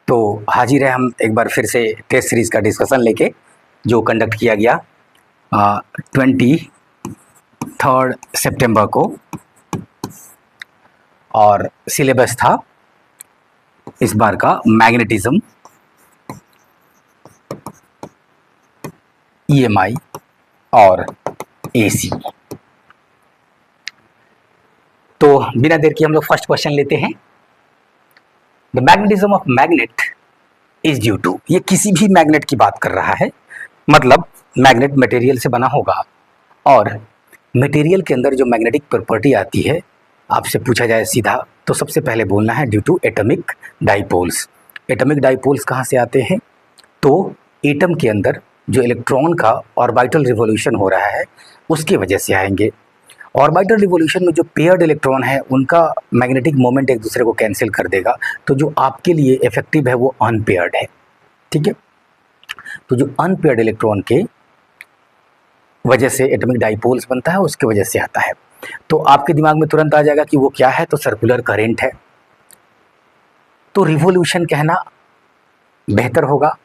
तो हाजिर है हम एक बार फिर से टेस्ट सीरीज़ का डिस्कशन लेके, जो कंडक्ट किया गया 23 सितंबर को, और सिलेबस था इस बार का मैग्नेटिज्म, ईएमआई और एसी। तो बिना देर के हम लोग फर्स्ट क्वेश्चन लेते हैं। The magnetism of magnet is due to, ये किसी भी मैग्नेट की बात कर रहा है, मतलब मैग्नेट मटेरियल से बना होगा, और मटेरियल के अंदर जो मैग्नेटिक प्रॉपर्टी आती है, आपसे पूछा जाए सीधा तो सबसे पहले बोलना है due to atomic dipoles. Atomic dipoles कहाँ से आते हैं? तो एटम के अंदर जो इलेक्ट्रॉन का ऑर्बिटल रिवॉल्यूशन हो रहा है उसकी वजह से आएंगे। ऑर्बिटल रिवॉल्यूशन में जो पेयर्ड इलेक्ट्रॉन है उनका मैग्नेटिक मोमेंट एक दूसरे को कैंसिल कर देगा, तो जो आपके लिए इफेक्टिव है वो अनपेयर्ड है। ठीक है, तो जो अनपेयर्ड इलेक्ट्रॉन के वजह से एटॉमिक डाइपोल्स बनता है, उसके वजह से आता है। तो आपके दिमाग में तुरंत आ जाएगा कि वो क्या है, तो सर्कुलर करंट है। तो रिवॉल्यूशन कहना बेहतर होगा।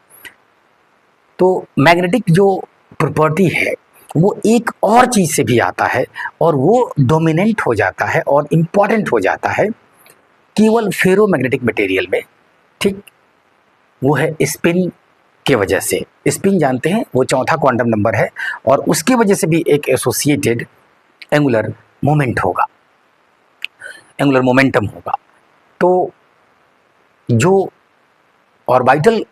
तो मैग्नेटिक जो प्रॉपर्टी है वो एक और चीज़ से भी आता है, और वो डोमिनेंट हो जाता है और इम्पॉर्टेंट हो जाता है केवल फेरोमैग्नेटिक मटेरियल में। ठीक, वो है स्पिन के वजह से। स्पिन जानते हैं, वो चौथा क्वांटम नंबर है, और उसके वजह से भी एक एसोसिएटेड एंगुलर मोमेंट होगा, एंगुलर मोमेंटम होगा। तो जो ऑर्बिटल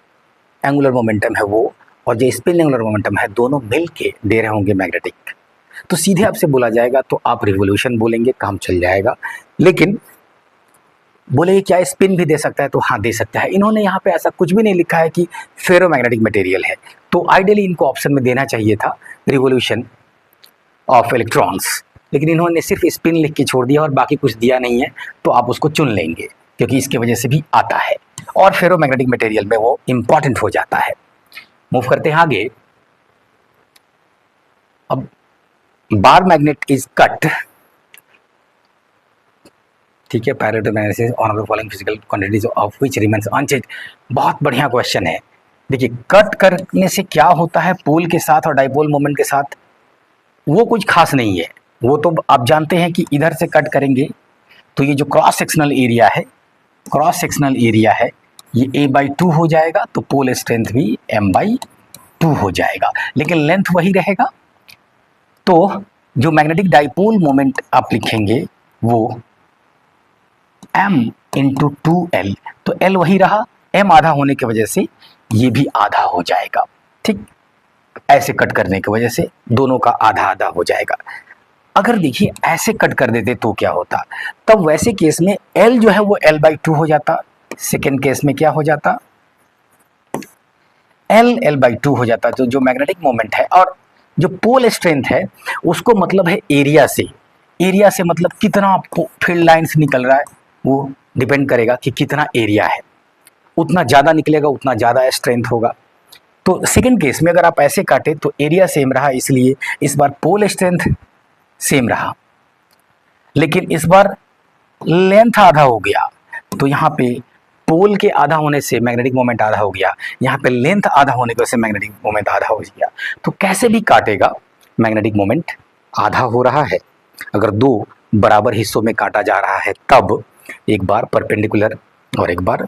एंगुलर मोमेंटम है वो, और जो स्पिन एंगुलर मोमेंटम है, दोनों मिल के दे रहे होंगे मैग्नेटिक। तो सीधे आपसे बोला जाएगा तो आप रिवॉल्यूशन बोलेंगे, काम चल जाएगा। लेकिन बोले क्या स्पिन भी दे सकता है? तो हाँ, दे सकता है। इन्होंने यहाँ पे ऐसा कुछ भी नहीं लिखा है कि फेरोमैग्नेटिक मटेरियल है, तो आइडियली इनको ऑप्शन में देना चाहिए था रिवॉल्यूशन ऑफ इलेक्ट्रॉन्स, लेकिन इन्होंने सिर्फ स्पिन लिख के छोड़ दिया और बाकी कुछ दिया नहीं है, तो आप उसको चुन लेंगे क्योंकि इसकी वजह से भी आता है, और फेरोमैग्नेटिक मटेरियल में वो इंपॉर्टेंट हो जाता है। मूव करते हैं आगे। अब बार मैग्नेट इज कट, ठीक है, parallel to analysis on the following physical quantities of which remains unchanged. बहुत बढ़िया क्वेश्चन है। देखिए, कट करने से क्या होता है पोल के साथ और डाइपोल मोमेंट के साथ, वो कुछ खास नहीं है। वो तो आप जानते हैं कि इधर से कट करेंगे तो ये जो क्रॉस सेक्शनल एरिया है, क्रॉस सेक्शनल एरिया है, ये a/2 हो जाएगा, तो पोल स्ट्रेंथ भी m/2 हो जाएगा, लेकिन लेंथ वही रहेगा। तो जो मैग्नेटिक डाइपोल मोमेंट आप लिखेंगे वो m × 2l, तो l वही रहा, m आधा होने की वजह से ये भी आधा हो जाएगा। ठीक, ऐसे कट करने की वजह से दोनों का आधा आधा हो जाएगा। अगर देखिए ऐसे कट कर देते तो क्या होता, तब वैसे केस में l जो है वो l/2 हो जाता, सेकेंड केस में क्या हो जाता, l/2 हो जाता। तो जो मैग्नेटिक मोमेंट है और जो पोल स्ट्रेंथ है उसको मतलब है एरिया से। एरिया से मतलब कितना फील्ड लाइंस निकल रहा है, वो डिपेंड करेगा कि कितना एरिया है, उतना ज़्यादा निकलेगा उतना ज़्यादा स्ट्रेंथ होगा। तो सेकेंड केस में अगर आप ऐसे काटे तो एरिया सेम रहा, इसलिए इस बार पोल स्ट्रेंथ सेम रहा, लेकिन इस बार लेंथ आधा हो गया। तो यहाँ पे पोल के आधा होने से मैग्नेटिक मोमेंट आधा हो गया, यहाँ पे लेंथ आधा होने की वजह से मैग्नेटिक मोमेंट आधा हो गया। तो कैसे भी काटेगा मैग्नेटिक मोमेंट आधा हो रहा है। अगर दो बराबर हिस्सों में काटा जा रहा है तब एक बार परपेंडिकुलर और एक बार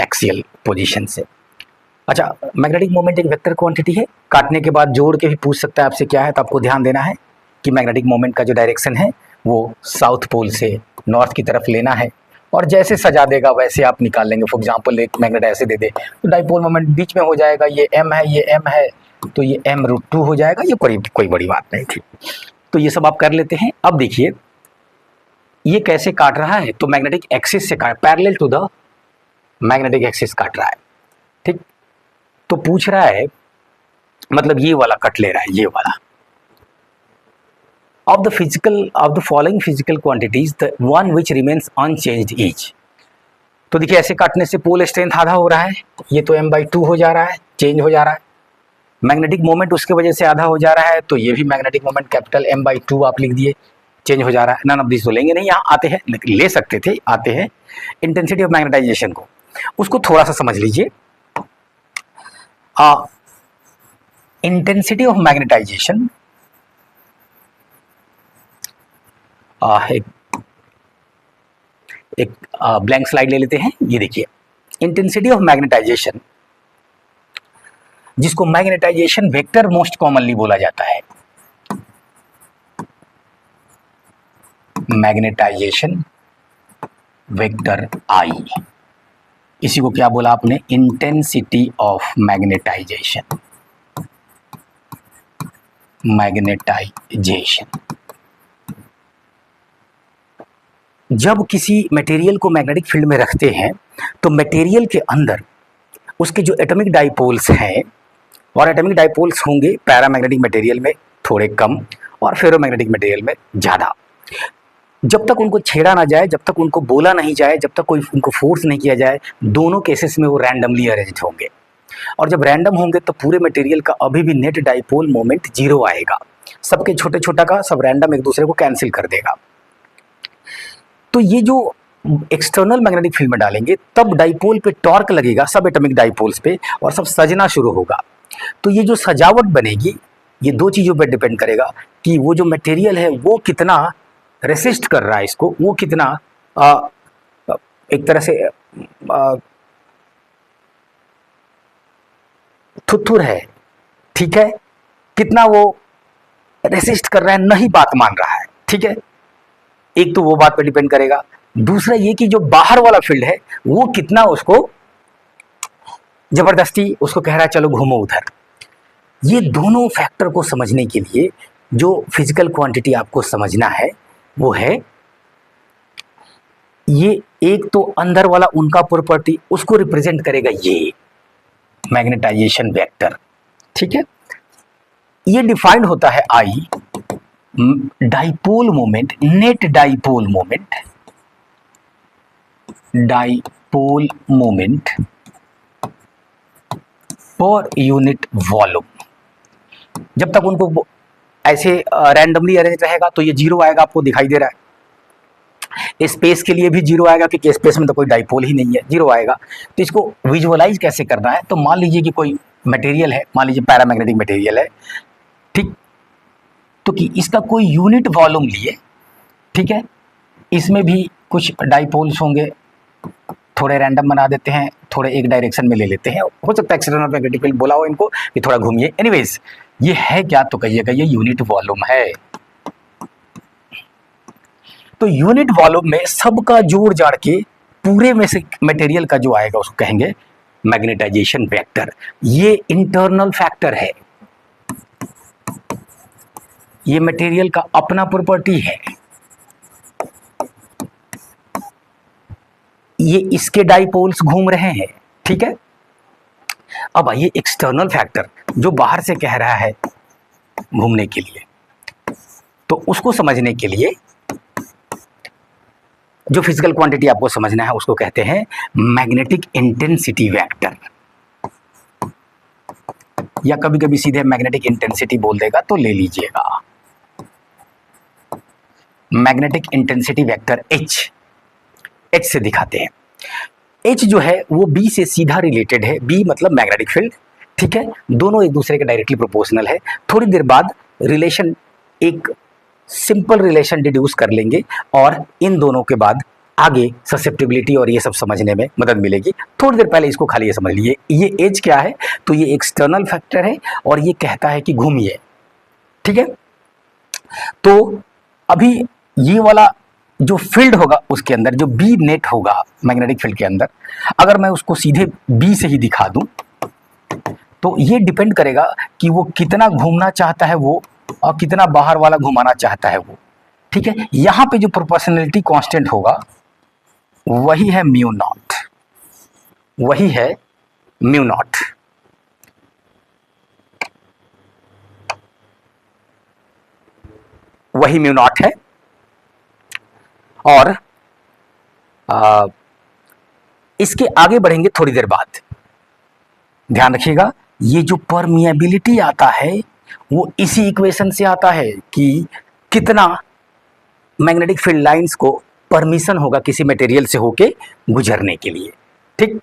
एक्सियल पोजीशन से। अच्छा, मैग्नेटिक मोमेंट एक वेक्टर क्वांटिटी है, काटने के बाद जोड़ के भी पूछ सकता है आपसे क्या है, तो आपको ध्यान देना है कि मैग्नेटिक मोमेंट का जो डायरेक्शन है वो साउथ पोल से नॉर्थ की तरफ लेना है, और जैसे सजा देगा वैसे आप निकाल लेंगे। फॉर एग्जांपल एक मैग्नेट ऐसे दे दे तो डाइपोल मोमेंट बीच में हो जाएगा, ये m है, ये m है, तो ये m√2 हो जाएगा। ये कोई बड़ी बात नहीं थी, तो ये सब आप कर लेते हैं। अब देखिए ये कैसे काट रहा है, तो मैग्नेटिक एक्सिस से काट, parallel to the magnetic axis काट रहा है। ठीक, तो पूछ रहा है मतलब ये वाला कट ले रहा है, ये वाला। of the following physical quantities the one which remains unchanged is। तो देखिए ऐसे काटने से पोल स्ट्रेंथ आधा हो रहा है, ये तो m/2 हो जा रहा है, चेंज हो जा रहा है। मैग्नेटिक मोमेंट उसके वजह से आधा हो जा रहा है, तो ये भी मैग्नेटिक मोमेंट कैपिटल m/2 आप लिख दिए, चेंज हो जा रहा है। नन ऑफ दिस तो लेंगे नहीं, यहाँ आते हैं, ले सकते थे, आते हैं इंटेंसिटी ऑफ मैग्नेटाइजेशन को। उसको थोड़ा सा समझ लीजिए। इंटेंसिटी ऑफ मैग्नेटाइजेशन, एक एक ब्लैंक स्लाइड ले लेते हैं। ये देखिए, इंटेंसिटी ऑफ मैग्नेटाइजेशन, जिसको मैग्नेटाइजेशन वेक्टर मोस्ट कॉमनली बोला जाता है, मैग्नेटाइजेशन वेक्टर आई, इसी को क्या बोला आपने, इंटेंसिटी ऑफ मैग्नेटाइजेशन, मैग्नेटाइजेशन। जब किसी मटेरियल को मैग्नेटिक फील्ड में रखते हैं तो मटेरियल के अंदर उसके जो एटॉमिक डाइपोल्स हैं, और एटॉमिक डाइपोल्स होंगे पैरामैग्नेटिक मटेरियल में थोड़े कम और फेरोमैग्नेटिक मटेरियल में ज़्यादा, जब तक उनको छेड़ा ना जाए, जब तक उनको बोला नहीं जाए, जब तक कोई उनको फोर्स नहीं किया जाए, दोनों केसेस में वो रैंडमली अरेंज होंगे। और जब रैंडम होंगे तो पूरे मटेरियल का अभी भी नेट डाइपोल मोमेंट जीरो आएगा, सबके छोटे छोटा का सब रैंडम एक दूसरे को कैंसिल कर देगा। तो ये जो एक्सटर्नल मैग्नेटिक फील्ड में डालेंगे तब डाइपोल पे टॉर्क लगेगा, सब एटॉमिक डाइपोल्स पे, और सब सजना शुरू होगा। तो ये जो सजावट बनेगी ये दो चीज़ों पे डिपेंड करेगा कि वो जो मटेरियल है वो कितना रेसिस्ट कर रहा है इसको, वो कितना एक तरह से थुथुर है, ठीक है, कितना वो रेसिस्ट कर रहा है, नहीं बात मान रहा है, ठीक है। एक तो वो बात पे डिपेंड करेगा, दूसरा ये कि जो बाहर वाला फील्ड है वो कितना उसको जबरदस्ती उसको कह रहा है चलो घूमो उधर। ये दोनों फैक्टर को समझने के लिए जो फिजिकल क्वांटिटी आपको समझना है वो है ये, एक तो अंदर वाला उनका प्रॉपर्टी, उसको रिप्रेजेंट करेगा ये मैग्नेटाइजेशन वेक्टर, ठीक है। ये डिफाइंड होता है I, dipole moment, net dipole moment, dipole moment per unit volume. जब तक उनको ऐसे रैंडमली अरेंज रहेगा तो ये जीरो आएगा, आपको दिखाई दे रहा है। स्पेस के लिए भी जीरो आएगा क्योंकि स्पेस में तो कोई डाइपोल ही नहीं है, जीरो आएगा। तो इसको विजुअलाइज कैसे करना है, तो मान लीजिए कि कोई मटेरियल है, मान लीजिए पैरामैग्नेटिक मटेरियल है, ठीक, तो कि इसका कोई यूनिट वॉल्यूम लिए, ठीक है, इसमें भी कुछ डाइपोल्स होंगे, थोड़े रैंडम बना देते हैं, थोड़े एक डायरेक्शन में ले लेते हैं, हो सकता है एक्सटर्नल मैग्नेटिक फील्ड बोला हो इनको कि थोड़ा घूमिए। एनीवेज ये है क्या, तो कहिएगा ये यूनिट वॉल्यूम है। तो यूनिट वॉल्यूम में सबका जोड़ जाड़ के पूरे में से मटेरियल का जो आएगा उसको कहेंगे मैग्नेटाइजेशन वेक्टर। ये इंटरनल फैक्टर है, ये मटेरियल का अपना प्रॉपर्टी है, ये इसके डाइपोल्स घूम रहे हैं, ठीक है। अब आइए एक्सटर्नल फैक्टर जो बाहर से कह रहा है घूमने के लिए, तो उसको समझने के लिए जो फिजिकल क्वांटिटी आपको समझना है उसको कहते हैं मैग्नेटिक इंटेंसिटी वेक्टर, या कभी कभी सीधे मैग्नेटिक इंटेंसिटी बोल देगा तो ले लीजिएगा। मैग्नेटिक इंटेंसिटी वेक्टर एच से दिखाते हैं। एच जो है वो बी से सीधा रिलेटेड है, बी मतलब मैग्नेटिक फील्ड, ठीक है, दोनों एक दूसरे के डायरेक्टली प्रोपोर्शनल है। थोड़ी देर बाद रिलेशन, एक सिंपल रिलेशन डिड्यूस कर लेंगे और इन दोनों के बाद आगे ससेप्टिबिलिटी और ये सब समझने में मदद मिलेगी। थोड़ी देर पहले इसको खाली ये समझ लीजिए, ये एज क्या है, तो ये एक्सटर्नल फैक्टर है और ये कहता है कि घूमिए, ठीक है। तो अभी ये वाला जो फील्ड होगा उसके अंदर, जो बी नेट होगा मैग्नेटिक फील्ड के अंदर, अगर मैं उसको सीधे बी से ही दिखा दूं तो ये डिपेंड करेगा कि वो कितना घूमना चाहता है वो, और कितना बाहर वाला घुमाना चाहता है वो, ठीक है। यहां पे जो प्रोपोर्शनलिटी कांस्टेंट होगा वही है म्यू नॉट, वही है म्यू नॉट। वही म्यू नॉट है। और इसके आगे बढ़ेंगे थोड़ी देर बाद, ध्यान रखिएगा, ये जो परमिएबिलिटी आता है वो इसी इक्वेशन से आता है कि कितना मैग्नेटिक फील्ड लाइंस को परमिशन होगा किसी मटेरियल से होके गुजरने के लिए। ठीक।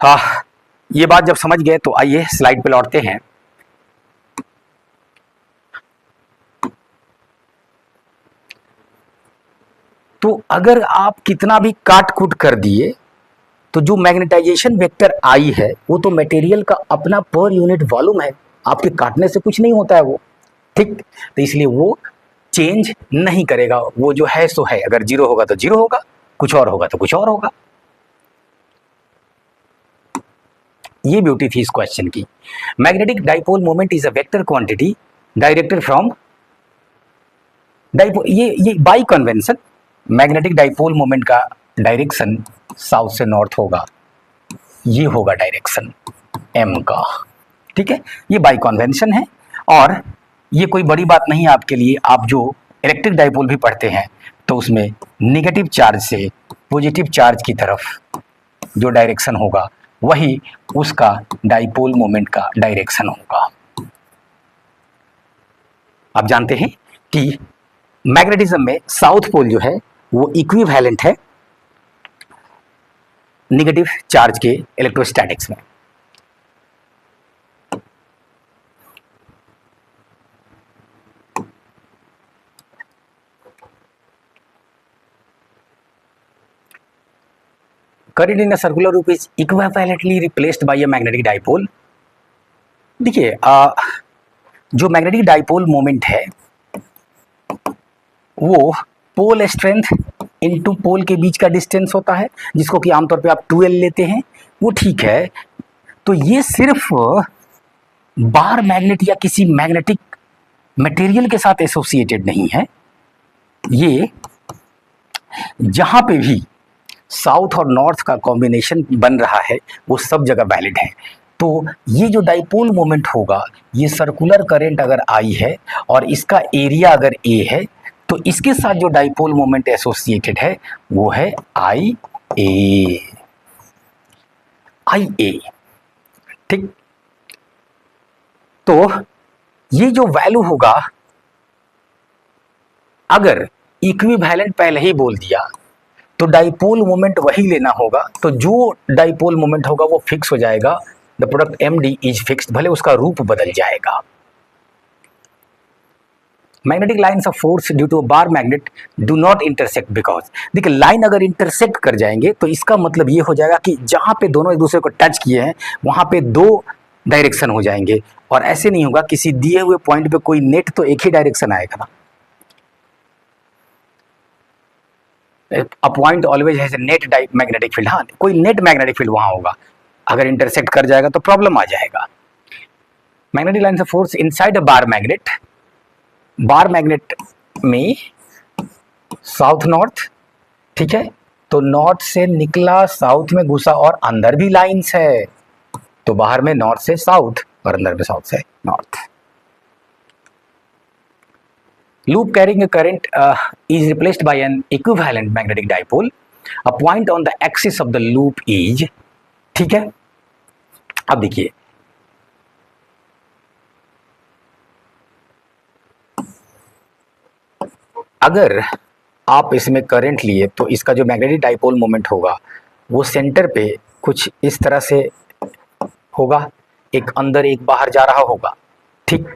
हाँ, ये बात जब समझ गए तो आइए स्लाइड पे लौटते हैं। तो अगर आप कितना भी काट कूट कर दिए तो जो मैग्नेटाइजेशन वेक्टर आई है वो तो मटेरियल का अपना पर यूनिट वॉल्यूम है, आपके काटने से कुछ नहीं होता है वो, ठीक। तो इसलिए वो चेंज नहीं करेगा, वो जो है सो है, अगर जीरो होगा तो जीरो होगा, कुछ और होगा तो कुछ और होगा। ये ब्यूटी थी इस क्वेश्चन की। Magnetic dipole moment is a vector quantity directed from dipole, ये by convention magnetic dipole moment का डायरेक्शन साउथ से नॉर्थ होगा, ये होगा डायरेक्शन एम का, ठीक है। ये बाई कन्वेंशन है और ये कोई बड़ी बात नहीं है आपके लिए। आप जो इलेक्ट्रिक डाइपोल भी पढ़ते हैं तो उसमें नेगेटिव चार्ज से पॉजिटिव चार्ज की तरफ जो डायरेक्शन होगा वही उसका डाइपोल मोमेंट का डायरेक्शन होगा। आप जानते हैं कि मैग्नेटिज्म में साउथ पोल जो है वो इक्विवेलेंट है नेगेटिव चार्ज के इलेक्ट्रोस्टैटिक्स में। current in a circular loop is equivalently replaced by a magnetic dipole। देखिए जो मैग्नेटिक डाइपोल मोमेंट है वो पोल स्ट्रेंथ इनटू पोल के बीच का डिस्टेंस होता है, जिसको कि आमतौर पे आप 2L लेते हैं, वो ठीक है। तो ये सिर्फ बार मैग्नेट या किसी मैग्नेटिक मटेरियल के साथ एसोसिएटेड नहीं है, ये जहां पे भी साउथ और नॉर्थ का कॉम्बिनेशन बन रहा है वो सब जगह वैलिड है। तो ये जो डाइपोल मोमेंट होगा, ये सर्कुलर करंट अगर आई है और इसका एरिया अगर ए है तो इसके साथ जो डाइपोल मोमेंट एसोसिएटेड है वो है आई ए, आई ए, ठीक। तो ये जो वैल्यू होगा, अगर इक्विवेलेंट पहले ही बोल दिया तो डाइपोल मोमेंट वही लेना होगा, तो जो डाइपोल मोमेंट होगा वो फिक्स हो जाएगा, the product M D is fixed, भले उसका रूप बदल जाएगा। Magnetic lines of force due to bar magnet do not intersect because, देखिए लाइन अगर इंटरसेक्ट कर जाएंगे तो इसका मतलब ये हो जाएगा कि जहां पे दोनों एक दूसरे को टच किए हैं वहां पे दो डायरेक्शन हो जाएंगे, और ऐसे नहीं होगा किसी दिए हुए पॉइंट पे कोई नेट तो एक ही डायरेक्शन आएगा ना। A point always has a net magnetic field, हाँ कोई नेट मैग्नेटिक फील्ड वहां होगा, अगर इंटरसेक्ट कर जाएगा तो प्रॉब्लम आ जाएगा। Magnetic lines of force inside a bar magnet, bar magnet में साउथ नॉर्थ, ठीक है, तो नॉर्थ से निकला साउथ में घुसा और अंदर भी लाइंस है, तो बाहर में नॉर्थ से साउथ और अंदर में साउथ से north. Loop carrying a current is replaced by an equivalent magnetic dipole. A point on the axis of the loop is, ठीक है। अब देखिए अगर आप इसमें करंट लिए तो इसका जो मैग्नेटिक डाइपोल मोमेंट होगा वो सेंटर पे कुछ इस तरह से होगा, एक अंदर एक बाहर जा रहा होगा, ठीक।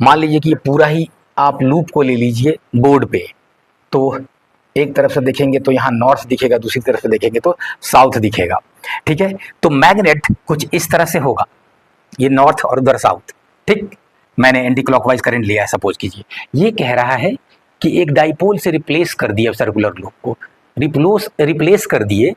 मान लीजिए कि ये पूरा ही आप लूप को ले लीजिए बोर्ड पे, तो एक तरफ से देखेंगे तो यहाँ नॉर्थ दिखेगा, दूसरी तरफ से देखेंगे तो साउथ दिखेगा, ठीक है। तो मैग्नेट कुछ इस तरह से होगा, ये नॉर्थ और उधर साउथ, ठीक। मैंने एंटी क्लॉकवाइज करंट लिया है सपोज कीजिए, ये कह रहा है कि एक डाइपोल से रिप्लेस कर दिया सर्कुलर लूप को, रिप्लेस कर दिए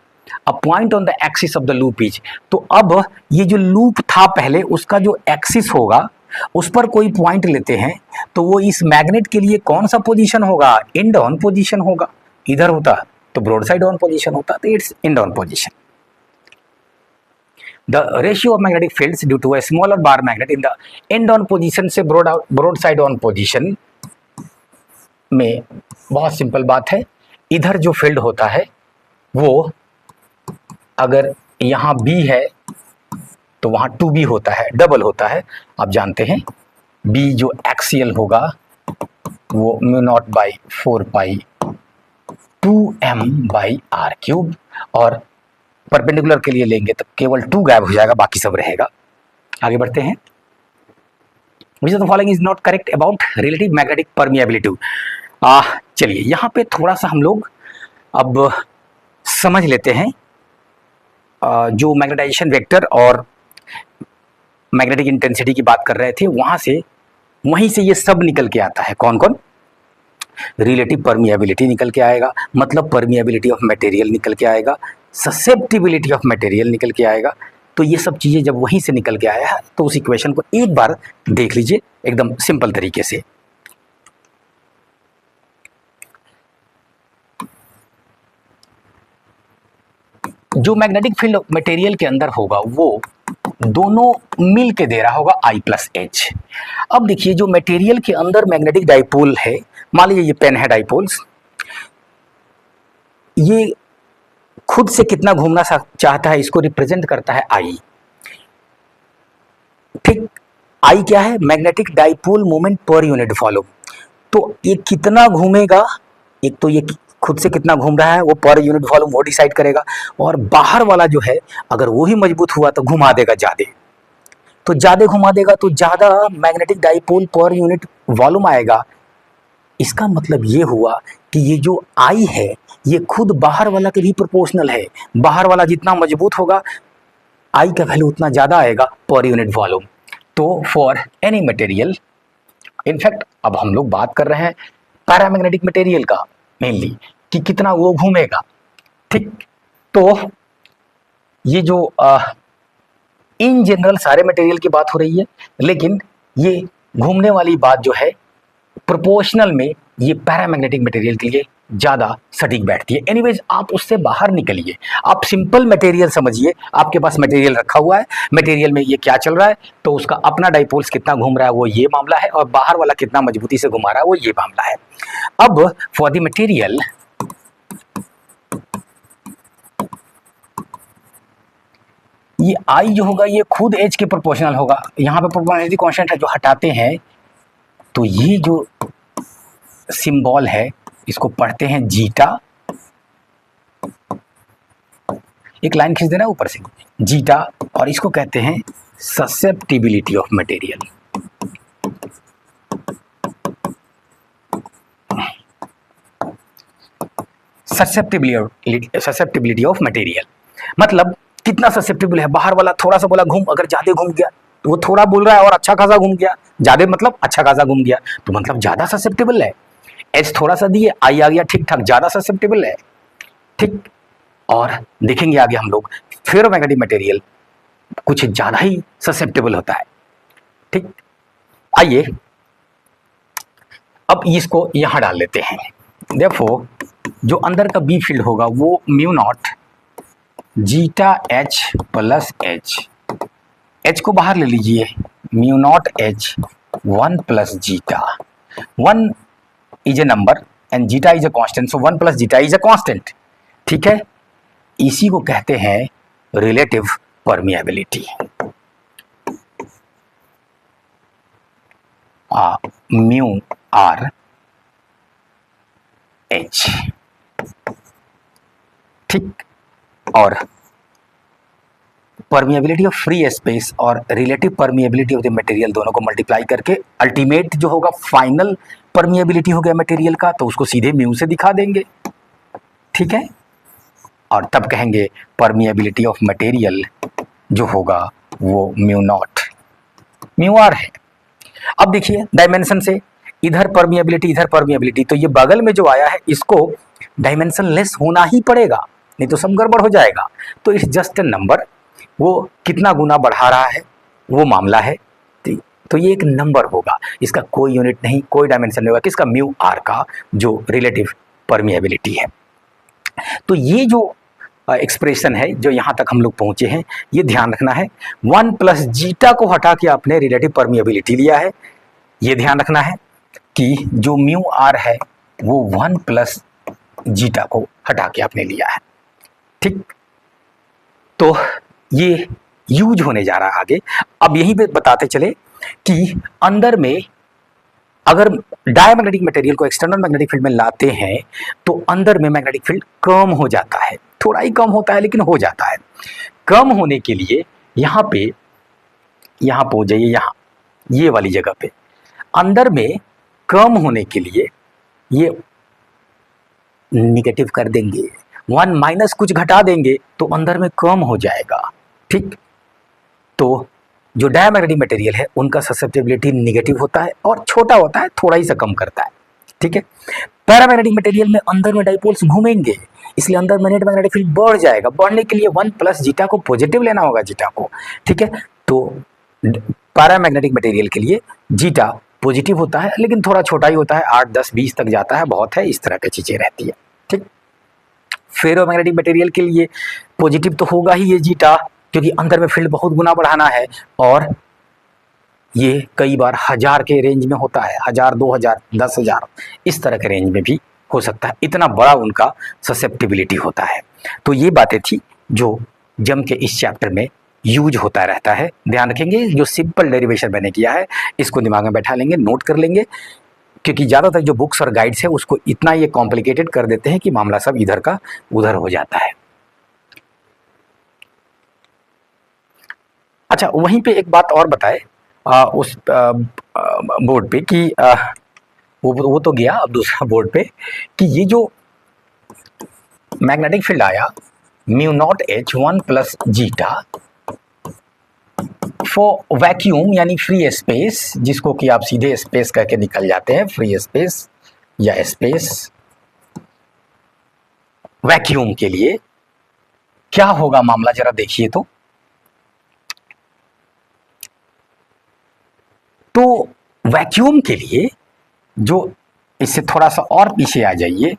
a point on the axis of the loop is, तो अब ये जो लूप था पहले उसका जो एक्सिस होगा उस पर कोई पॉइंट लेते हैं, तो वो इस मैग्नेट के लिए कौन सा पोजीशन होगा, एंड ऑन पोजीशन होगा। इधर होता तो ब्रॉड साइड ऑन पोजीशन होता, तो it's end on position. The ratio of magnetic fields due to a smaller bar magnet in the end on position से ब्रॉड साइड ऑन पोजीशन में बहुत simple बात है, इधर जो फील्ड होता है वो अगर यहाँ बी है तो वहाँ 2b होता है, डबल होता है। आप जानते हैं b जो एक्सियल होगा वो μ0 by 4 pi 2m by r cube, और परपेंडिकुलर के लिए लेंगे तो केवल 2 गायब हो जाएगा, बाकी सब रहेगा। आगे बढ़ते हैं। Which of the following is not correct about relative magnetic permeability. चलिए यहाँ पे थोड़ा सा हम लोग अब समझ लेते हैं। जो मैग्नेटाइजेशन वेक्टर और मैग्नेटिक इंटेंसिटी की बात कर रहे थे, वहीं से ये सब निकल के आता है। कौन कौन? रिलेटिव परमिएबिलिटी निकल के आएगा, मतलब परमिएबिलिटी ऑफ मटेरियल निकल के आएगा, ससेप्टिबिलिटी ऑफ मटेरियल निकल के आएगा। तो ये सब चीज़ें जब वहीं से निकल के आया है तो उस इक्वेशन को एक बार देख लीजिए एकदम सिंपल तरीके से। जो मैग्नेटिक फील्ड मटेरियल के अंदर होगा वो दोनों मिल के दे रहा होगा I+H। अब देखिए जो मटेरियल के अंदर मैग्नेटिक डाइपोल है, मान लीजिए ये पेन है डाइपोल्स, ये खुद से कितना घूमना चाहता है इसको रिप्रेजेंट करता है I। ठीक, I क्या है? Magnetic dipole moment per unit volume. तो ये कितना घूमेगा, एक तो ये खुद से कितना घूम रहा है वो पर यूनिट वॉल्यूम वो डिसाइड करेगा, और बाहर वाला जो है अगर वो ही मजबूत हुआ तो घुमा देगा ज़्यादा, तो ज़्यादा घुमा देगा तो ज़्यादा मैग्नेटिक डाइपोल पर यूनिट वॉल्यूम आएगा। इसका मतलब ये हुआ कि ये जो I है ये खुद बाहर वाला के भी प्रोपोर्शनल है। बाहर वाला जितना मजबूत होगा I का वैल्यू उतना ज़्यादा आएगा पर यूनिट वॉल्यूम। तो फॉर एनी मटेरियल, इनफैक्ट अब हम लोग बात कर रहे हैं पैरामैग्नेटिक मटेरियल का मेनली, कि कितना वो घूमेगा। ठीक, तो ये जो इन जनरल सारे मटेरियल की बात हो रही है, लेकिन ये घूमने वाली बात जो है प्रोपोर्शनल में ये पैरामैग्नेटिक मटेरियल के लिए ज़्यादा सटीक बैठती है। एनीवेज आप उससे बाहर निकलिए, आप सिंपल मटेरियल समझिए। आपके पास मटेरियल रखा हुआ है, मटेरियल में ये क्या चल रहा है, तो उसका अपना डाइपोल्स कितना घूम रहा है वो ये मामला है, और बाहर वाला कितना मजबूती से घुमा रहा है वो ये मामला है। अब फॉर द मटेरियल, ये I जो होगा ये खुद H के प्रोपोर्शनल होगा। यहाँ पे प्रोपोर्शनलिटी कांस्टेंट है जो हटाते हैं, तो ये जो सिंबल है इसको पढ़ते हैं जीटा। एक लाइन खींच देना ऊपर से, जीटा, और इसको कहते हैं susceptibility of material. Susceptibility of material मतलब कितना ससेप्टिबल है। बाहर वाला थोड़ा सा बोला घूम, अगर ज्यादा घूम गया तो वो थोड़ा बोल रहा है और अच्छा खासा घूम गया, ज्यादा मतलब अच्छा खासा घूम गया तो मतलब ज्यादा ससेप्टिबल है। एच थोड़ा सा दिए, आई आ गया ठीक ठाक, ज्यादा ससेप्टिबल है। ठीक, और देखेंगे आगे हम लोग फेरोमैग्नेटिक मटेरियल कुछ ज्यादा ही ससेप्टिबल होता है। ठीक, आइए अब इसको यहां डाल लेते हैं। देखो जो अंदर का बी फील्ड होगा वो mu naught zeta H plus H, H को बाहर ले लीजिए, mu naught H 1 plus zeta. 1 is a number and zeta is a constant, so 1 plus zeta is a constant. ठीक है, इसी को कहते हैं relative permeability. Mu R H. ठीक, और परमिएबिलिटी ऑफ फ्री स्पेस और relative permeability of the material दोनों को मल्टीप्लाई करके अल्टीमेट जो होगा फाइनल परमिएबिलिटी हो गया मटेरियल का, तो उसको सीधे म्यू से दिखा देंगे। ठीक है, और तब कहेंगे परमिएबिलिटी ऑफ मटेरियल जो होगा वो म्यू नॉट म्यू आर है। अब देखिए डायमेंशन से इधर परमिएबिलिटी इधर परमिएबिलिटी, तो ये बगल में जो आया है इसको डायमेंशन लेस होना ही पड़ेगा, नहीं तो सब गड़बड़ हो जाएगा। तो इट्स जस्ट ए नंबर, वो कितना गुना बढ़ा रहा है वो मामला है। तो ये एक नंबर होगा, इसका कोई यूनिट नहीं, कोई डायमेंशन नहीं होगा, किसका? म्यू आर का, जो रिलेटिव परमिएबिलिटी है। तो ये जो एक्सप्रेशन है जो यहाँ तक हम लोग पहुँचे हैं, ये ध्यान रखना है। 1 प्लस जीटा को हटा के आपने रिलेटिव परमिएबिलिटी लिया है। ये ध्यान रखना है कि जो म्यू आर है वो 1 प्लस जीटा को हटा के आपने लिया है। ठीक, तो ये यूज होने जा रहा है आगे। अब यहीं पे बताते चले कि अंदर में अगर डायमैग्नेटिक मटेरियल को एक्सटर्नल मैग्नेटिक फील्ड में लाते हैं तो अंदर में मैग्नेटिक फील्ड कम हो जाता है। थोड़ा ही कम होता है लेकिन हो जाता है। कम होने के लिए यहाँ पे हो जाइए, यहाँ ये वाली जगह पे अंदर में कम होने के लिए ये निगेटिव कर देंगे, 1 माइनस कुछ घटा देंगे तो अंदर में कम हो जाएगा। ठीक, तो जो डायमैग्नेटिक मटेरियल है उनका ससेप्टेबिलिटी निगेटिव होता है और छोटा होता है, थोड़ा ही सा कम करता है। ठीक है, पैरामैग्नेटिक मटेरियल में अंदर में डाइपोल्स घूमेंगे, इसलिए अंदर में नेट मैग्नेटिक फील्ड बढ़ जाएगा। बढ़ने के लिए 1 प्लस जीटा को पॉजिटिव लेना होगा, जीटा को। ठीक है, तो पैरामैग्नेटिक मटेरियल के लिए जीटा पॉजिटिव होता है लेकिन थोड़ा छोटा ही होता है, 8, 10, 20 तक जाता है, बहुत है, इस तरह की चीजें रहती है। ठीक, फेरोमैग्नेटिक मटेरियल के लिए पॉजिटिव तो होगा ही ये जीटा, क्योंकि अंदर में फील्ड बहुत गुना बढ़ाना है और ये कई बार 1000 के रेंज में होता है, 1000, 2000, 10,000 इस तरह के रेंज में भी हो सकता है, इतना बड़ा उनका ससेप्टिबिलिटी होता है। तो ये बातें थी जो जम के इस चैप्टर में यूज होता रहता है। ध्यान रखेंगे, जो सिंपल डेरिवेशन मैंने किया है इसको दिमाग में बैठा लेंगे, नोट कर लेंगे, क्योंकि ज़्यादातर जो बुक्स और गाइड्स है उसको इतना ये कॉम्प्लिकेटेड कर देते हैं कि मामला सब इधर का उधर हो जाता है। अच्छा, वहीं पे एक बात और बताए उस बोर्ड पे कि वो तो गया, अब दूसरा बोर्ड पे कि ये जो मैग्नेटिक फील्ड आया mu naught H 1 plus zeta for vacuum यानी फ्री स्पेस, जिसको कि आप सीधे स्पेस करके निकल जाते हैं, फ्री स्पेस या स्पेस वैक्यूम के लिए क्या होगा मामला, जरा देखिए। तो वैक्यूम के लिए जो, इससे थोड़ा सा और पीछे आ जाइए,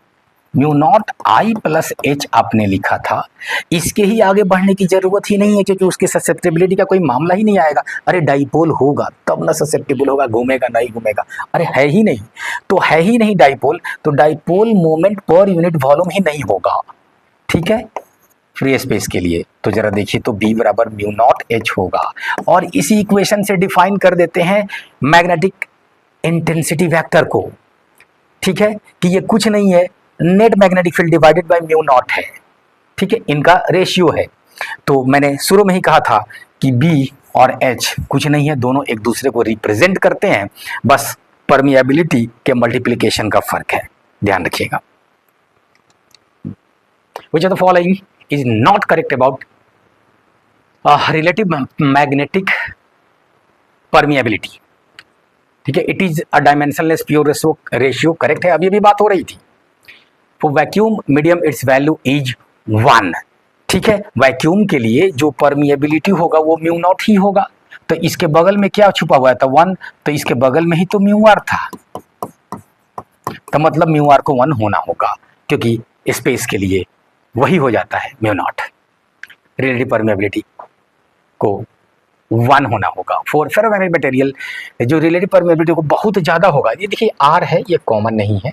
mu naught I plus H आपने लिखा था, इसके ही आगे बढ़ने की जरूरत ही नहीं है क्योंकि उसके ससेप्टेबिलिटी का कोई मामला ही नहीं आएगा। अरे डाइपोल होगा तब ना ससेप्टेबल होगा, घूमेगा नहीं घूमेगा, अरे है ही नहीं, तो है ही नहीं डाइपोल, तो dipole moment per unit volume ही नहीं होगा। ठीक है, फ्री स्पेस के लिए तो जरा देखिए, तो B बराबर म्यू नॉट H होगा और इसी इक्वेशन से डिफाइन कर देते हैं मैग्नेटिक इंटेंसिटी वेक्टर को। ठीक है, कि ये कुछ नहीं है, net magnetic field divided by mu naught है। ठीक है, इनका रेशियो है। तो मैंने शुरू में ही कहा था कि B और H कुछ नहीं है, दोनों एक दूसरे को रिप्रेजेंट करते हैं, बस परमिएबिलिटी के मल्टीप्लिकेशन का फर्क है, ध्यान रखिएगा। Which of the following is not correct about relative magnetic permeability? ठीक है, it is a dimensionless pure ratio, correct है, अभी भी बात हो रही थी। For vacuum medium it's value is 1। ठीक है, वैक्यूम के लिए जो परमिएबिलिटी होगा वो म्यू नॉट ही होगा, तो इसके बगल में क्या छुपा हुआ था, 1, तो इसके बगल में ही तो म्यू आर था, तो मतलब म्यू आर को 1 होना होगा, क्योंकि स्पेस के लिए वही हो जाता है म्यू नॉट, रिलेटिव परमेबिलिटी को 1 होना होगा। फॉर फेरोमैग्नेटिक मटेरियल जो रिलेटिव परमेबिलिटी को बहुत ज्यादा होगा, ये देखिए R है, ये कॉमन नहीं है,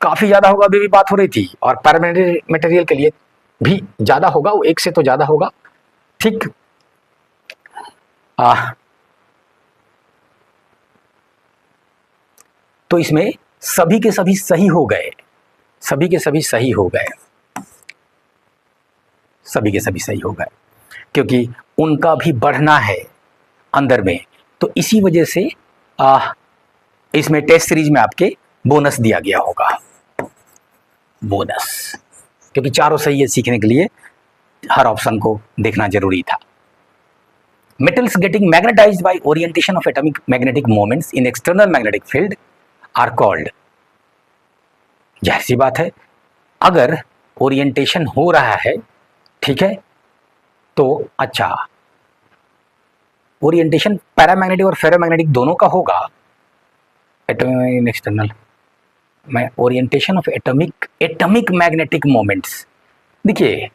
काफी ज्यादा होगा, अभी भी बात हो रही थी, और पैरामैग्नेटिक मटेरियल के लिए भी ज्यादा होगा, वो 1 से तो ज्यादा होगा। ठीक, तो इसमें सभी के सभी सही हो गए, सभी के सभी सही हो गए, सभी के सभी सही हो गए, क्योंकि उनका भी बढ़ना है अंदर में, तो इसी वजह से इसमें टेस्ट सीरीज में आपके बोनस दिया गया होगा, बोनस, क्योंकि चारों सही है, सीखने के लिए हर ऑप्शन को देखना जरूरी था। Metals getting magnetised by orientation of atomic magnetic moments in external magnetic field are called, जाहिर सी बात है, अगर ओरिएंटेशन हो रहा है, ठीक है, तो अच्छा ओरिएंटेशन पैरामैग्नेटिक और फेरोमैग्नेटिक दोनों का होगा, एटॉमिक एक्सटर्नल मैं orientation of atomic magnetic moments, देखिए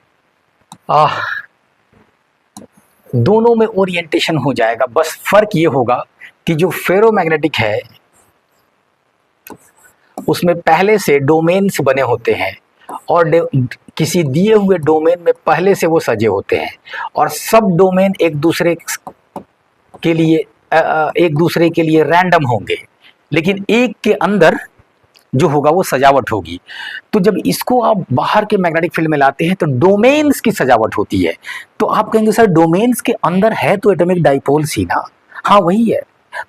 दोनों में ओरिएंटेशन हो जाएगा, बस फर्क ये होगा कि जो फेरोमैग्नेटिक है उसमें पहले से डोमेन्स बने होते हैं और किसी दिए हुए डोमेन में पहले से वो सजे होते हैं, और सब डोमेन एक दूसरे के लिए रैंडम होंगे, लेकिन एक के अंदर जो होगा वो सजावट होगी। तो जब इसको आप बाहर के मैग्नेटिक फील्ड में लाते हैं तो डोमेन्स की सजावट होती है। तो आप कहेंगे सर डोमेन्स के अंदर है तो एटॉमिक डाइपोल्स ही ना। हाँ वही है।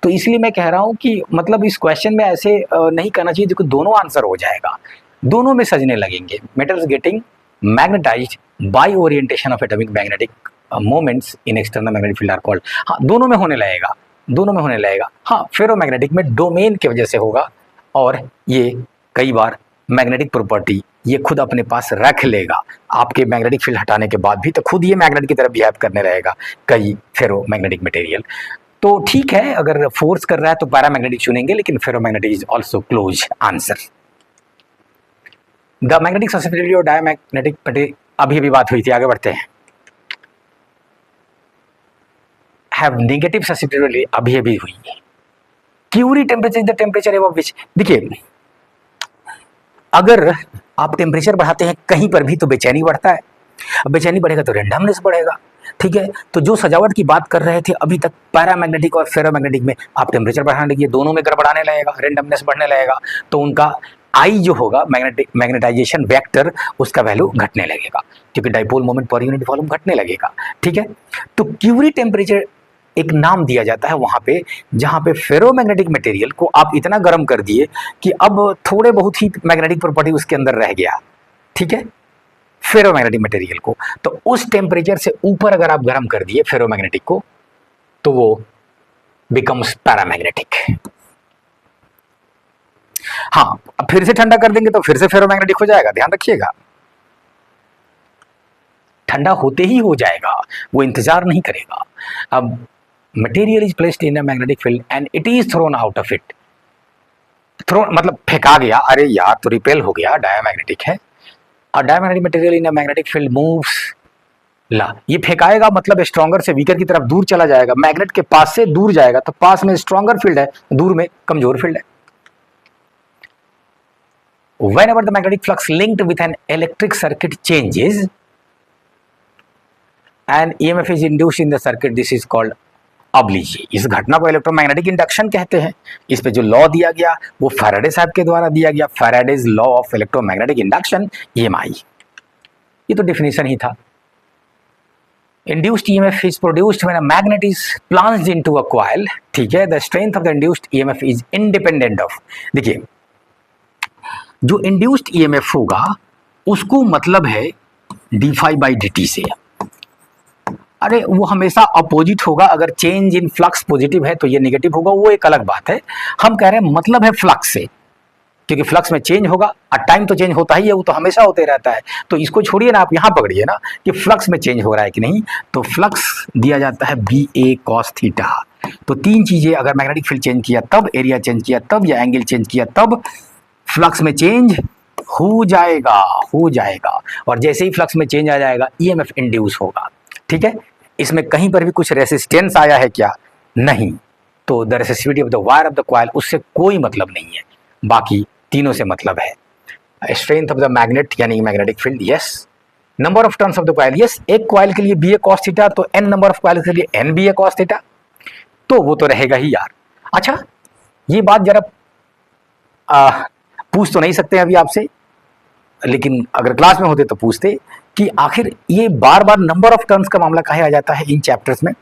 तो इसलिए मैं कह रहा हूँ कि मतलब इस क्वेश्चन में ऐसे नहीं करना चाहिए, देखो दोनों आंसर हो जाएगा, दोनों में सजने लगेंगे। Metals getting magnetised by orientation of atomic magnetic moments in external magnetic field are called. हाँ दोनों में होने लगेगा, दोनों में होने लगेगा। हाँ फेरोमैग्नेटिक में डोमेन की वजह से होगा, और ये कई बार मैग्नेटिक प्रॉपर्टी ये खुद अपने पास रख लेगा, आपके मैग्नेटिक फील्ड हटाने के बाद भी तो खुद ये मैग्नेट की तरह बिहेव करने रहेगा कई फेरोमैग्नेटिक मटेरियल। तो ठीक है, अगर फोर्स कर रहा है तो पैरामैग्नेटिक चुनेंगे, लेकिन ferromagnetic is also close answer. The magnetic susceptibility और डायमैग्नेटिक, अभी बात हुई थी, आगे बढ़ते हैं। हैव नेगेटिव ससेप्टिबिलिटी अभी हुई है। Curie temperature is the temperature above which, देखिए अगर आप टेम्परेचर बढ़ाते हैं कहीं पर भी तो बेचैनी बढ़ता है, अब बेचैनी बढ़ेगा तो रेंडमनेस बढ़ेगा। ठीक है, तो जो सजावट की बात कर रहे थे अभी तक पैरामैग्नेटिक और फेरोमैग्नेटिक में, आप टेम्परेचर बढ़ाने लगिए, दोनों में गड़बड़ाने लगेगा, रेंडमनेस बढ़ने लगेगा, तो उनका आई जो होगा मैग्नेटाइजेशन वेक्टर उसका वैल्यू घटने लगेगा, क्योंकि dipole moment per unit volume घटने लगेगा। ठीक है, तो क्यूरी टेम्परेचर एक नाम दिया जाता है वहां पे जहां पे फेरोमैग्नेटिक मटेरियल को आप इतना गर्म कर दिए कि अब थोड़े बहुत ही मैग्नेटिक प्रॉपर्टी उसके अंदर रह गया। ठीक है, फेरोमैग्नेटिक मटेरियल को, तो उस टेम्परेचर से ऊपर अगर आप गर्म कर दिए फेरोमैग्नेटिक को तो वो बिकम्स पैरामैग्नेटिक। हाँ, अब फिर से ठंडा कर देंगे तो फिर से फेरोमैग्नेटिक हो जाएगा, ध्यान रखिएगा, ठंडा होते ही हो जाएगा, वो इंतजार नहीं करेगा। अब material is placed in a magnetic field and it is thrown out of it, thrown मतलब फेंका गया, अरे यार तो रिपेल हो गया, डायमैग्नेटिक है। और diamagnetic material in a magnetic field moves, ला ये फेंकाएगा मतलब स्ट्रॉन्गर से वीकर की तरफ दूर चला जाएगा, मैग्नेट के पास से दूर जाएगा, तो पास में स्ट्रॉन्गर फील्ड है, दूर में कमजोर फील्ड है। Whenever the magnetic flux linked with an electric circuit changes and EMF is induced in the circuit, this is called oblige। इस घटना को इलेक्ट्रोमैग्नेटिक इंडक्शन कहते हैं। इस पे जो लॉ दिया गया वो फैराडे साहब के द्वारा दिया गया, Faraday's law of electromagnetic induction, EMI। ये तो डेफिनेशन ही था। Induced EMF is produced when a magnet is plunged into a coil। ठीक है, the strength of the induced EMF is independent of, देखिए जो इंड्यूस्ड ईएमएफ होगा उसको मतलब है d∅/dt से। अरे वो हमेशा अपोजिट होगा, अगर चेंज इन फ्लक्स पॉजिटिव है तो ये नेगेटिव होगा, वो एक अलग बात है। हम कह रहे हैं मतलब है फ्लक्स से, क्योंकि फ्लक्स में चेंज होगा और टाइम तो चेंज होता ही है, वो तो हमेशा होते रहता है। तो इसको छोड़िए ना, आप यहाँ पकड़िए ना कि फ्लक्स में चेंज हो रहा है कि नहीं। तो फ्लक्स दिया जाता है BA cos थीटा। तो तीन चीजें, अगर मैग्नेटिक फील्ड चेंज किया तब, एरिया चेंज किया तब, या एंगल चेंज किया तब फ्लक्स में चेंज हो जाएगा। और जैसे ही फ्लक्स में चेंज आ जाएगा EMF इंड्यूस होगा। ठीक है, इसमें कहीं पर भी कुछ रेसिस्टेंस आया है क्या? नहीं। तो the resistivity of the wire of the coil, उससे कोई मतलब नहीं है, बाकी तीनों से मतलब है। स्ट्रेंथ ऑफ द मैग्नेट यानी magnetic field, yes. Number of turns of the coil, yes. एक कॉइल के लिए BA cos थीटा, तो n नंबर ऑफ कॉइल के लिए n BA cos थीटा, तो वो तो रहेगा ही यार। अच्छा, ये बात जरा पूछ तो नहीं सकते अभी आपसे, लेकिन अगर क्लास में होते तो पूछते कि आखिर ये बार बार नंबर ऑफ टर्न्स का मामला काहे आ जाता है इन चैप्टर्स में?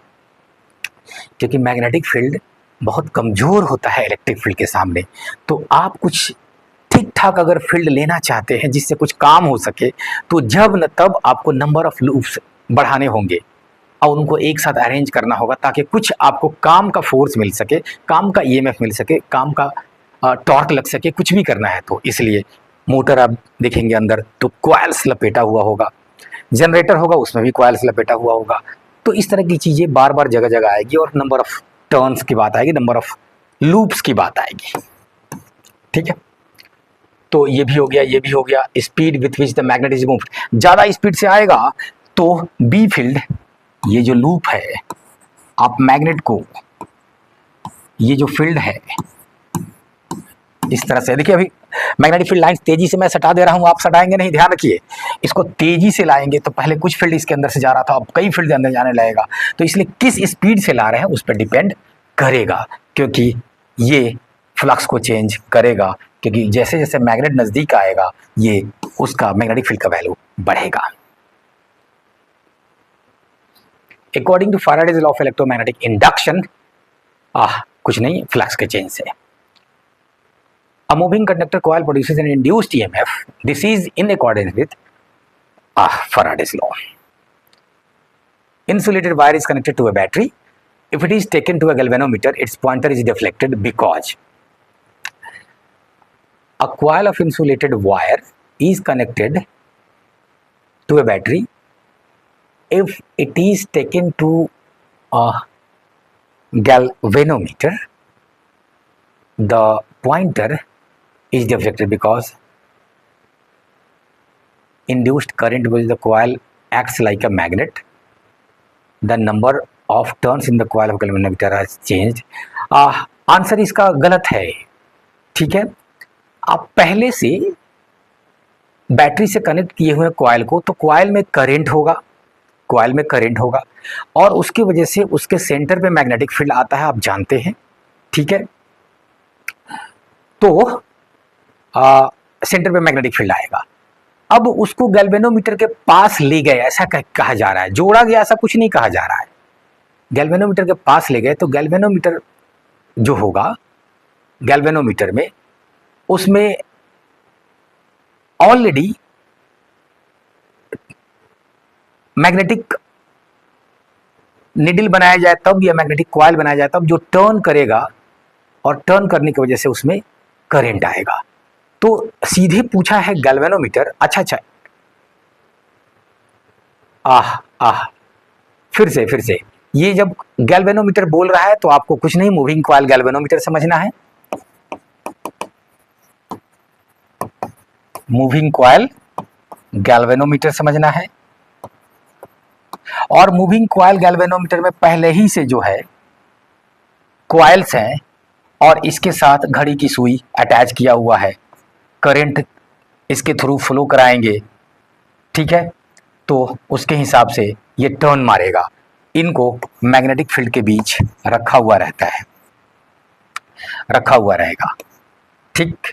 क्योंकि मैग्नेटिक फील्ड बहुत कमजोर होता है इलेक्ट्रिक फील्ड के सामने। तो आप कुछ ठीक ठाक अगर फील्ड लेना चाहते हैं जिससे कुछ काम हो सके, तो जब न तब आपको नंबर ऑफ लूप्स बढ़ाने होंगे और उनको एक साथ अरेंज करना होगा, ताकि कुछ आपको काम का फोर्स मिल सके, काम का EMF मिल सके, काम का टॉर्क लग सके, कुछ भी करना है तो। इसलिए मोटर आप देखेंगे अंदर तो कॉइल्स लपेटा हुआ होगा, जनरेटर होगा उसमें भी कॉइल्स लपेटा हुआ होगा। तो इस तरह की चीज़ें बार बार जगह जगह आएगी, और नंबर ऑफ टर्न्स की बात आएगी, नंबर ऑफ लूप्स की बात आएगी। ठीक है, तो ये भी हो गया, ये भी हो गया। Speed with which the magnet is moved, ज़्यादा स्पीड से आएगा तो बी फील्ड, ये जो लूप है, आप मैग्नेट को, ये जो फील्ड है इस तरह से, देखिए अभी मैग्नेटिक फील्ड लाइंस तेजी से मैं सटा दे रहा हूँ, आप सटाएंगे नहीं, ध्यान रखिए। इसको तेजी से लाएंगे तो पहले कुछ फील्ड इसके अंदर से जा रहा था, अब कई फील्ड अंदर जाने लगेगा। तो इसलिए किस स्पीड से ला रहे हैं उस पर डिपेंड करेगा, क्योंकि ये फ्लक्स को चेंज करेगा, क्योंकि जैसे जैसे मैग्नेट नज़दीक आएगा ये उसका मैग्नेटिक फील्ड का वैल्यू बढ़ेगा। According to Faraday's law of electromagnetic induction, कुछ नहीं, फ्लक्स के चेंज से। A moving conductor coil produces an induced EMF. This is in accordance with Faraday's law. Insulated wire is connected to a battery. If it is taken to a galvanometer, its pointer is deflected because a coil of insulated wire is connected to a battery. If it is taken to a galvanometer, the pointer is deflected because induced current with the coil acts like a magnet. The number of turns in the coil of galvanometer has changed. Answer इसका गलत है, ठीक है। आप पहले से battery से connect किए हुए कॉइल को, तो कॉइल में करंट होगा, कॉइल में करंट होगा और उसकी वजह से उसके सेंटर पे मैग्नेटिक फील्ड आता है, आप जानते हैं, ठीक है। तो सेंटर पे मैग्नेटिक फील्ड आएगा। अब उसको गैल्वेनोमीटर के पास ले गए, ऐसा कहा जा रहा है, जोड़ा गया ऐसा कुछ नहीं कहा जा रहा है। गैल्वेनोमीटर के पास ले गए तो गैल्वेनोमीटर जो होगा, गैल्वेनोमीटर में उसमें ऑलरेडी मैग्नेटिक निडल बनाया जाए तब, या मैग्नेटिक कॉइल बनाया जाए तब, जो टर्न करेगा और टर्न करने की वजह से उसमें करंट आएगा। तो सीधे पूछा है गैल्वेनोमीटर, अच्छा फिर से ये जब गैल्वेनोमीटर बोल रहा है तो आपको कुछ नहीं, मूविंग कॉइल गैल्वेनोमीटर समझना है। मूविंग कॉइल गैल्वेनोमीटर समझना है, और मूविंग कॉइल गैल्वेनोमीटर में पहले ही से जो है कॉइल्स हैं और इसके साथ घड़ी की सुई अटैच किया हुआ है, करंट इसके थ्रू फ्लो कराएंगे, ठीक है। तो उसके हिसाब से ये टर्न मारेगा, इनको मैग्नेटिक फील्ड के बीच रखा हुआ रहता है, रखा हुआ रहेगा, ठीक।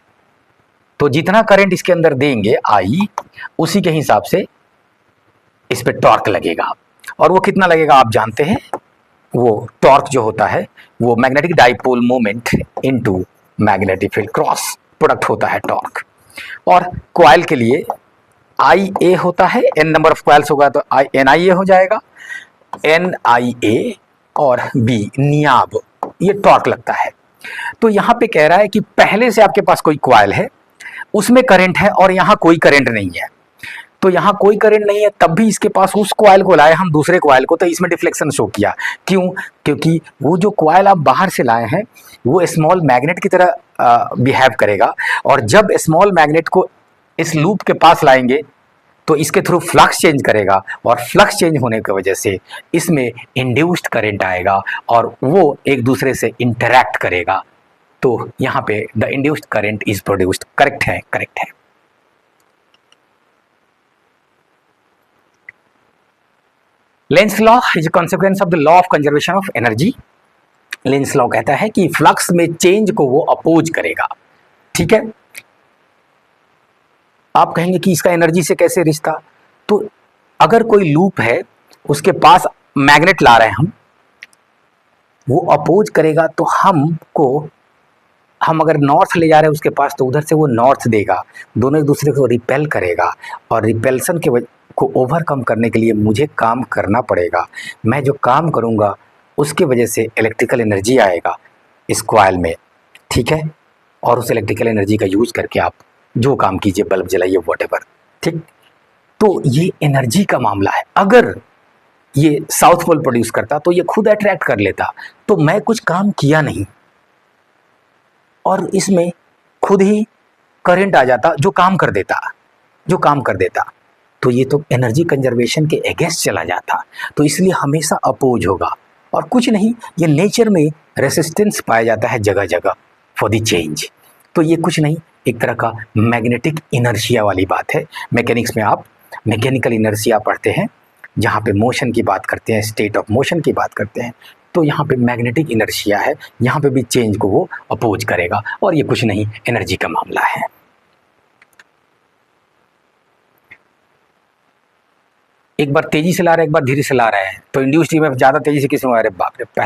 तो जितना करंट इसके अंदर देंगे आई, उसी के हिसाब से इस पे टॉर्क लगेगा, और वो कितना लगेगा आप जानते हैं। वो टॉर्क जो होता है वो magnetic dipole moment into magnetic field cross product होता है टॉर्क। और कॉइल के लिए आई ए होता है, एन नंबर ऑफ कॉइल्स होगा तो आई एन आई ए हो जाएगा, एन आई ए, और बी नियाब, ये टॉर्क लगता है। तो यहाँ पे कह रहा है कि पहले से आपके पास कोई कॉइल है, उसमें करंट है और यहाँ कोई करंट नहीं है। तो यहाँ कोई करंट नहीं है तब भी इसके पास उस कॉइल को लाए हम दूसरे कॉइल को, तो इसमें डिफ्लेक्शन शो किया। क्यों? क्योंकि वो जो कॉइल आप बाहर से लाए हैं वो स्मॉल मैग्नेट की तरह बिहेव करेगा, और जब स्मॉल मैग्नेट को इस लूप के पास लाएंगे तो इसके थ्रू फ्लक्स चेंज करेगा, और फ्लक्स चेंज होने की वजह से इसमें इंड्यूस्ड करंट आएगा और वो एक दूसरे से इंटरैक्ट करेगा। तो यहाँ पे the induced current is produced. Correct है, करेक्ट है। Lenz law is consequence of the law of conservation of energy. Lenz law कहता है कि फ्लक्स में चेंज को वो अपोज करेगा, ठीक है। आप कहेंगे कि इसका एनर्जी से कैसे रिश्ता, तो अगर कोई लूप है उसके पास मैग्नेट ला रहे हैं वो अपोज करेगा, तो हम अगर नॉर्थ ले जा रहे हैं उसके पास तो उधर से वो नॉर्थ देगा, दोनों एक दूसरे को रिपेल करेगा, और रिपेल्सन को ओवरकम करने के लिए मुझे काम करना पड़ेगा। मैं जो काम करूँगा उसके वजह से इलेक्ट्रिकल एनर्जी आएगा इस कॉइल में, ठीक है। और उस इलेक्ट्रिकल एनर्जी का यूज करके आप जो काम कीजिए, बल्ब जलाइए, व्हाटएवर, ठीक। तो ये एनर्जी का मामला है। अगर ये साउथ पोल प्रोड्यूस करता तो ये खुद अट्रैक्ट कर लेता, तो मैं कुछ काम किया नहीं और इसमें खुद ही करंट आ जाता जो काम कर देता, तो ये तो एनर्जी कंजर्वेशन के अगेंस्ट चला जाता। तो इसलिए हमेशा अपोज होगा, और कुछ नहीं, ये नेचर में रेसिस्टेंस पाया जाता है जगह जगह फॉर द चेंज। तो ये कुछ नहीं, एक तरह का मैग्नेटिक इनर्शिया वाली बात है। मैकेनिक्स में आप मैकेनिकल इनर्शिया पढ़ते हैं, जहाँ पे मोशन की बात करते हैं, स्टेट ऑफ मोशन की बात करते हैं, तो यहाँ पे मैग्नेटिक इनर्शिया है, यहाँ पे भी चेंज को वो अपोज करेगा, और ये कुछ नहीं, एनर्जी का मामला है। एक बार तेजी से ला रहा है, एक बार धीरे से ला रहा है, तो इंड्यूस्ड ईएमएफ ज़्यादा तेजी से किस में आ रहा है, बाप रे, पहला